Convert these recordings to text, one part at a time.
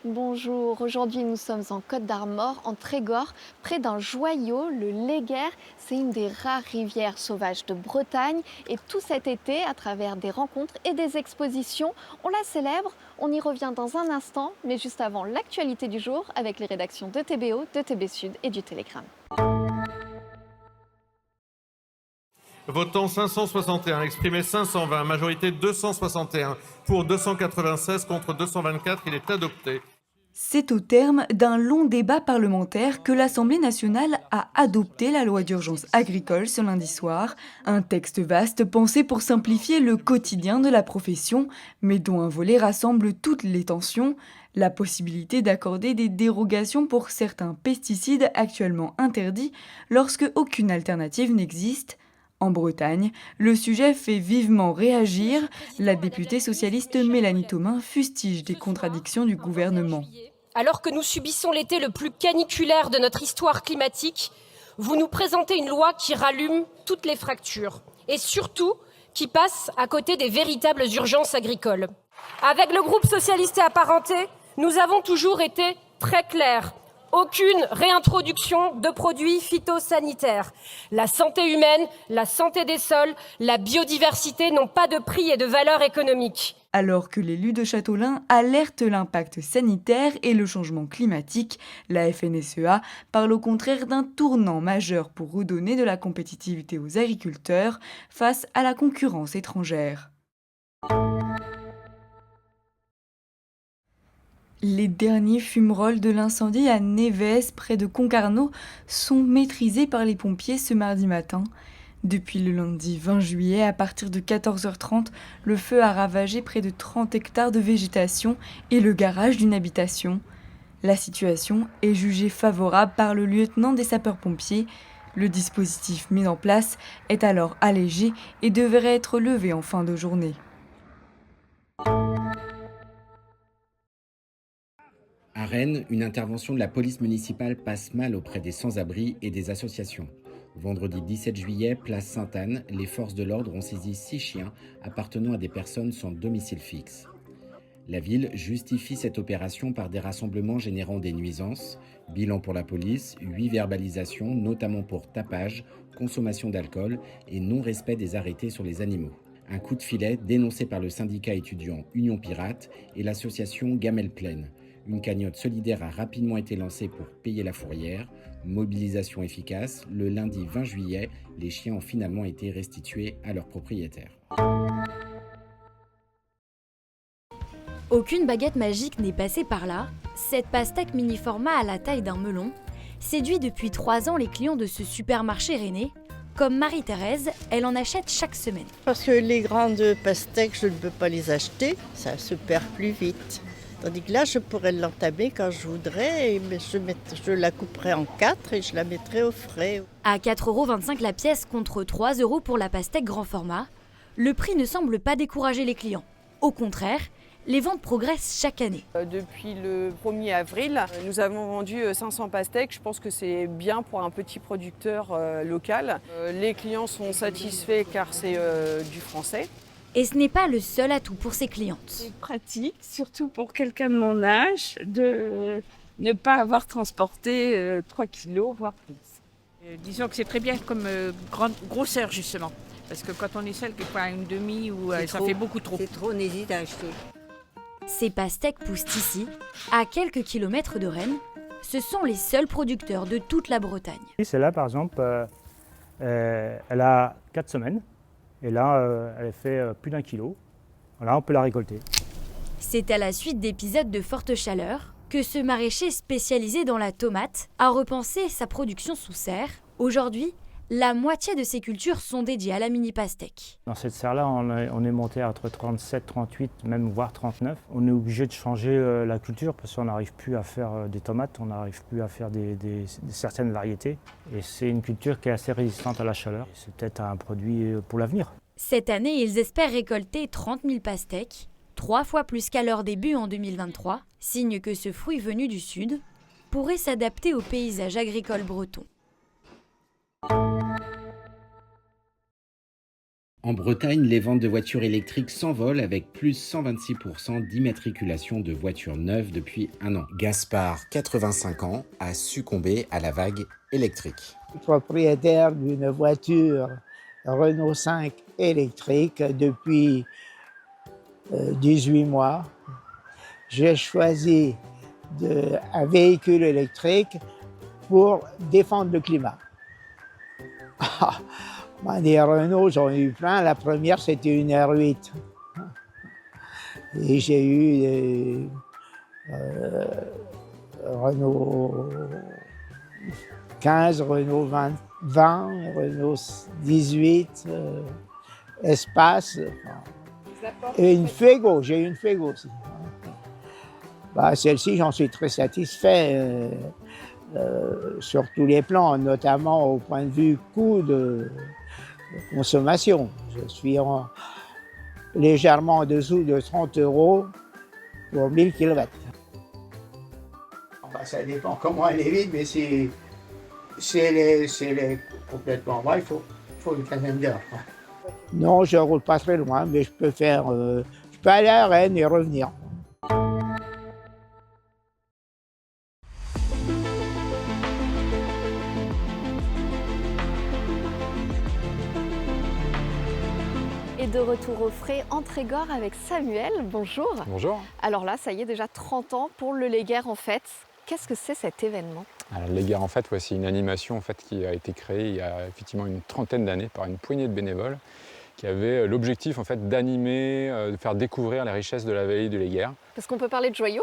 Bonjour, aujourd'hui nous sommes en Côte d'Armor, en Trégor, près d'un joyau, le Léguer. C'est une des rares rivières sauvages de Bretagne et tout cet été, à travers des rencontres et des expositions, on la célèbre. On y revient dans un instant, mais juste avant l'actualité du jour avec les rédactions de TBO, de TB Sud et du Télégramme. Votant 561, exprimé 520, majorité 261, pour 296 contre 224, il est adopté. C'est au terme d'un long débat parlementaire que l'Assemblée nationale a adopté la loi d'urgence agricole ce lundi soir, un texte vaste pensé pour simplifier le quotidien de la profession, mais dont un volet rassemble toutes les tensions, la possibilité d'accorder des dérogations pour certains pesticides actuellement interdits lorsque aucune alternative n'existe. En Bretagne, le sujet fait vivement réagir. La députée socialiste Mélanie Thomain fustige des contradictions du gouvernement. Alors que nous subissons l'été le plus caniculaire de notre histoire climatique, vous nous présentez une loi qui rallume toutes les fractures et surtout qui passe à côté des véritables urgences agricoles. Avec le groupe socialiste et apparenté, nous avons toujours été très clairs. Aucune réintroduction de produits phytosanitaires. La santé humaine, la santé des sols, la biodiversité n'ont pas de prix et de valeur économique. Alors que l'élu de Châteaulin alerte l'impact sanitaire et le changement climatique, la FNSEA parle au contraire d'un tournant majeur pour redonner de la compétitivité aux agriculteurs face à la concurrence étrangère. Les derniers fumerolles de l'incendie à Névez, près de Concarneau, sont maîtrisés par les pompiers ce mardi matin. Depuis le lundi 20 juillet, à partir de 14h30, le feu a ravagé près de 30 hectares de végétation et le garage d'une habitation. La situation est jugée favorable par le lieutenant des sapeurs-pompiers. Le dispositif mis en place est alors allégé et devrait être levé en fin de journée. À Rennes, une intervention de la police municipale passe mal auprès des sans-abri et des associations. Vendredi 17 juillet, place Sainte-Anne, les forces de l'ordre ont saisi 6 chiens appartenant à des personnes sans domicile fixe. La ville justifie cette opération par des rassemblements générant des nuisances. Bilan pour la police, 8 verbalisations, notamment pour tapage, consommation d'alcool et non-respect des arrêtés sur les animaux. Un coup de filet dénoncé par le syndicat étudiant Union Pirate et l'association Gamelle Plaine. Une cagnotte solidaire a rapidement été lancée pour payer la fourrière. Mobilisation efficace, le lundi 20 juillet, les chiens ont finalement été restitués à leurs propriétaires. Aucune baguette magique n'est passée par là. Cette pastèque mini-format à la taille d'un melon séduit depuis 3 ans les clients de ce supermarché rennais. Comme Marie-Thérèse, elle en achète chaque semaine. Parce que les grandes pastèques, je ne peux pas les acheter, ça se perd plus vite. Tandis que là, je pourrais l'entamer quand je voudrais, mais je la couperai en 4 et je la mettrai au frais. À 4,25 € la pièce contre 3 € pour la pastèque grand format, le prix ne semble pas décourager les clients. Au contraire, les ventes progressent chaque année. Depuis le 1er avril, nous avons vendu 500 pastèques. Je pense que c'est bien pour un petit producteur local. Les clients sont satisfaits car c'est du français. Et ce n'est pas le seul atout pour ses clientes. C'est pratique, surtout pour quelqu'un de mon âge, de ne pas avoir transporté 3 kilos, voire plus. Disons que c'est très bien comme grande grosseur, justement. Parce que quand on est seul, quelquefois une demi, ou ça fait beaucoup trop. C'est trop, on hésite à acheter. Ces pastèques poussent ici, à quelques kilomètres de Rennes. Ce sont les seuls producteurs de toute la Bretagne. Celle-là, par exemple, elle a 4 semaines. Et là, elle fait plus d'1 kilo. Là, on peut la récolter. C'est à la suite d'épisodes de forte chaleur que ce maraîcher spécialisé dans la tomate a repensé sa production sous serre. Aujourd'hui, la moitié de ses cultures sont dédiées à la mini-pastèque. Dans cette serre-là, on est monté à entre 37, 38, même voire 39. On est obligé de changer la culture parce qu'on n'arrive plus à faire des tomates, on n'arrive plus à faire certaines variétés. Et c'est une culture qui est assez résistante à la chaleur. C'est peut-être un produit pour l'avenir. Cette année, ils espèrent récolter 30 000 pastèques, 3 fois plus qu'à leur début en 2023, signe que ce fruit venu du sud pourrait s'adapter au paysage agricole breton. En Bretagne, les ventes de voitures électriques s'envolent avec plus 126% d'immatriculation de voitures neuves depuis un an. Gaspard, 85 ans, a succombé à la vague électrique. Propriétaire d'une voiture Renault 5 électrique depuis 18 mois. J'ai choisi un véhicule électrique pour défendre le climat. Des Renault, j'en ai eu plein. La première, c'était une R8. Et j'ai eu Renault 15, Renault 20, Renault 18, Espace. Et une Fuego, j'ai eu une Fuego aussi. Celle-ci, j'en suis très satisfait sur tous les plans, notamment au point de vue coût de consommation. Je suis légèrement en dessous de 30 € pour 1000 km. Ça dépend comment elle est vide, mais si elle est complètement bas, il faut une quinzaine d'heures. Non, je ne roule pas très loin, mais je peux aller à Rennes et revenir. De retour au frais en Trégor avec Samuel. Bonjour. Bonjour. Alors là, ça y est, déjà 30 ans pour le Léguerre en fête. Qu'est-ce que c'est cet événement? Alors, le Léguerre en fête, c'est une animation en fait, qui a été créée il y a effectivement une trentaine d'années par une poignée de bénévoles qui avaient l'objectif en fait, d'animer, de faire découvrir les richesses de la vallée du Léguerre. Parce qu'on peut parler de joyau?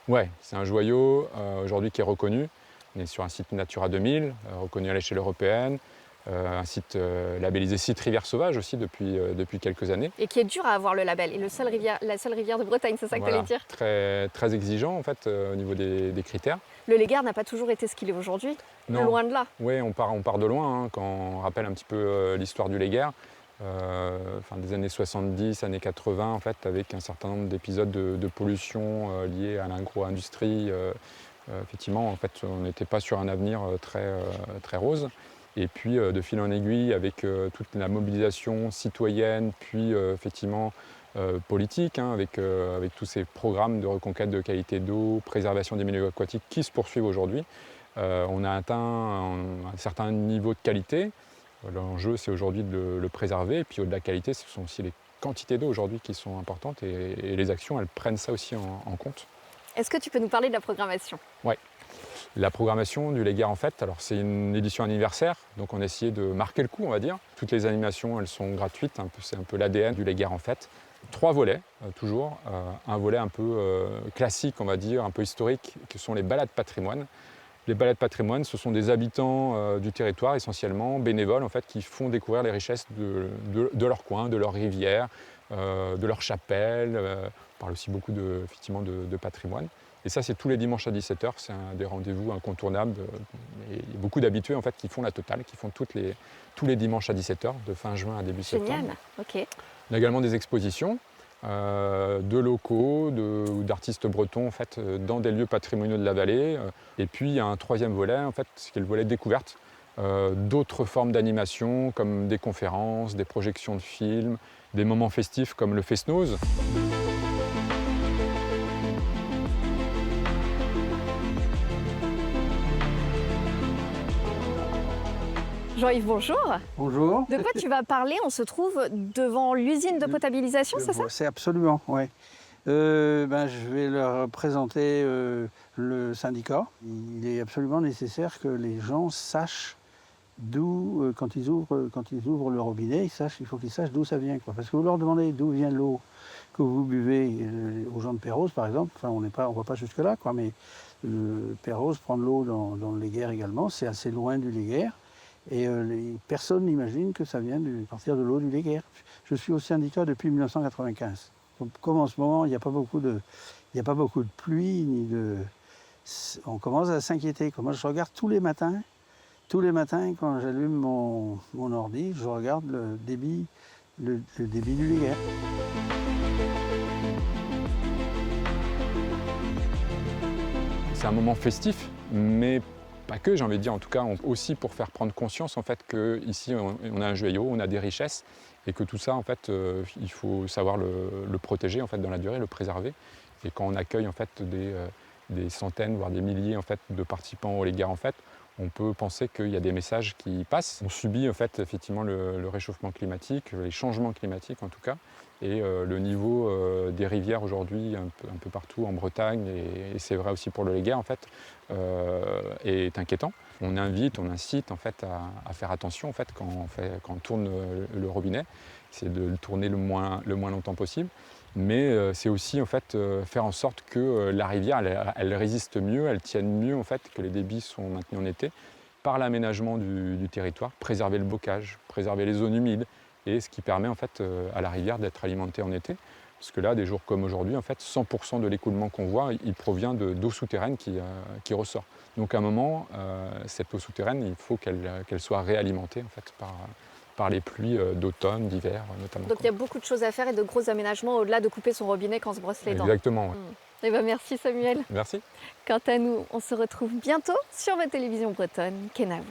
Ouais, c'est un joyau aujourd'hui qui est reconnu. On est sur un site Natura 2000, reconnu à l'échelle européenne. Un site labellisé site rivière sauvage aussi depuis quelques années. Et qui est dur à avoir le label, et la seule rivière de Bretagne, c'est ça que tu allais dire? Très, très exigeant en fait au niveau des critères. Le Léguerre n'a pas toujours été ce qu'il est aujourd'hui, loin de là. Oui, on part de loin, quand on rappelle un petit peu l'histoire du Léguerre. Fin des années 70, années 80, en fait, avec un certain nombre d'épisodes de pollution liés à l'agro-industrie. Effectivement, en fait, on n'était pas sur un avenir très rose. Et puis de fil en aiguille avec toute la mobilisation citoyenne, puis effectivement politique, avec tous ces programmes de reconquête de qualité d'eau, préservation des milieux aquatiques qui se poursuivent aujourd'hui. On a atteint un certain niveau de qualité. L'enjeu, c'est aujourd'hui de le préserver. Et puis au-delà de la qualité, ce sont aussi les quantités d'eau aujourd'hui qui sont importantes. Et les actions, elles prennent ça aussi en compte. Est-ce que tu peux nous parler de la programmation? Oui. La programmation du Léguerre en fête, alors c'est une édition anniversaire, donc on a essayé de marquer le coup, on va dire. Toutes les animations, elles sont gratuites, c'est un peu l'ADN du Léguerre en fête. 3 volets, toujours. Un volet un peu classique, on va dire, un peu historique, qui sont les balades patrimoine. Les balades patrimoine, ce sont des habitants du territoire, essentiellement bénévoles, en fait, qui font découvrir les richesses de leur coin, de leur rivière, de leur chapelle. On parle aussi beaucoup effectivement de patrimoine. Et ça, c'est tous les dimanches à 17 h. C'est un des rendez-vous incontournables. Et il y a beaucoup d'habitués en fait, qui font la totale, qui font tous les dimanches à 17 h, de fin juin à début septembre. Génial, ok. On a également des expositions de locaux, d'artistes bretons en fait, dans des lieux patrimoniaux de la vallée. Et puis, il y a un troisième volet, en fait, qui est le volet découverte. D'autres formes d'animation, comme des conférences, des projections de films, des moments festifs comme le Fest-Noz. Jean-Yves, bonjour. Bonjour. De quoi tu vas parler? On se trouve devant l'usine de potabilisation, c'est ça? C'est absolument, oui. Je vais leur présenter le syndicat. Il est absolument nécessaire que les gens sachent d'où, quand ils ouvrent le robinet, il faut qu'ils sachent d'où ça vient. Parce que vous leur demandez d'où vient l'eau que vous buvez aux gens de Perros, par exemple. Enfin, on ne va pas jusque-là, mais Perros prend de l'eau dans le Léguerre également. C'est assez loin du Léguerre. Et personne n'imagine que ça vient partir de l'eau du Léguerre. Je suis au syndicat depuis 1995. Donc, comme en ce moment, il n'y a pas beaucoup de pluie, on commence à s'inquiéter. Moi, je regarde tous les matins, quand j'allume mon ordi, je regarde le débit du Léguerre. C'est un moment festif, mais pas que, j'ai envie de dire, en tout cas aussi pour faire prendre conscience en fait qu'ici on a un joyau, on a des richesses et que tout ça en fait il faut savoir le protéger en fait dans la durée, le préserver. Et quand on accueille en fait des centaines voire des milliers en fait de participants au Léguerre en fait, on peut penser qu'il y a des messages qui passent. On subit en fait effectivement le réchauffement climatique, les changements climatiques en tout cas, et le niveau des rivières aujourd'hui un peu partout en Bretagne, et c'est vrai aussi pour le Léguerre en fait, est inquiétant. On invite, on incite en fait à faire attention en fait quand on tourne le robinet, c'est de le tourner le moins longtemps possible. Mais c'est aussi en fait faire en sorte que la rivière elle résiste mieux, elle tienne mieux en fait, que les débits sont maintenus en été par l'aménagement du territoire, préserver le bocage, préserver les zones humides, et ce qui permet en fait à la rivière d'être alimentée en été. Parce que là, des jours comme aujourd'hui, en fait, 100% de l'écoulement qu'on voit, il provient d'eau souterraine qui ressort. Donc à un moment, cette eau souterraine, il faut qu'elle soit réalimentée en fait, par les pluies d'automne, d'hiver notamment. Donc il y a beaucoup de choses à faire et de gros aménagements au-delà de couper son robinet quand on se brosse les dents. Exactement. Ouais. Eh ben, merci Samuel. Merci. Quant à nous, on se retrouve bientôt sur votre télévision bretonne. Kenavo.